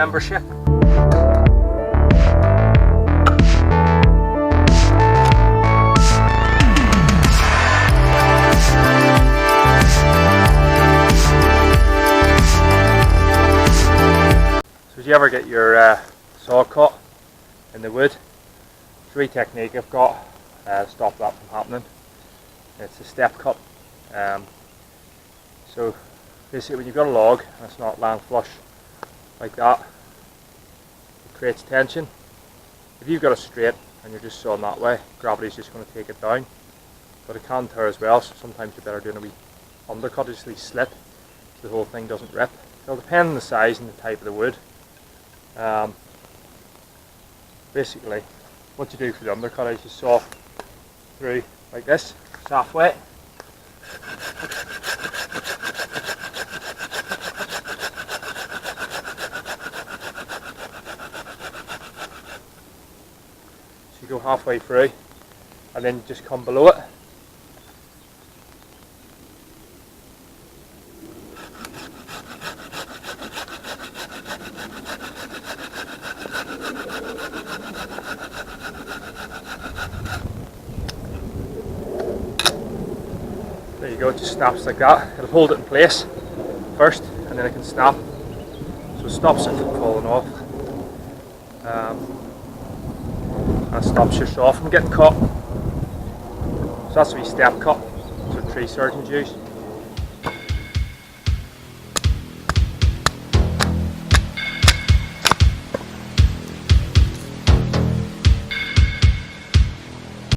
membership. So if you ever get your saw cut in the wood, 3 technique I've got stop that from happening. It's a step cut. So basically when you've got a log and it's not lying flush like that, it creates tension. If you've got it straight and you're just sawing that way, gravity's just going to take it down. But it can tear as well, so sometimes you're better doing a wee undercut, just a wee slit, so the whole thing doesn't rip. It'll depend on the size and the type of the wood. Basically, what you do for the undercut is you saw through like this, halfway. So you go halfway through and then just come below it. There you go, it just snaps like that. It'll hold it in place first and then it can snap. So it stops it from falling off. And it stops your saw from getting cut. So that's a wee step cut. That's what tree surgeons use.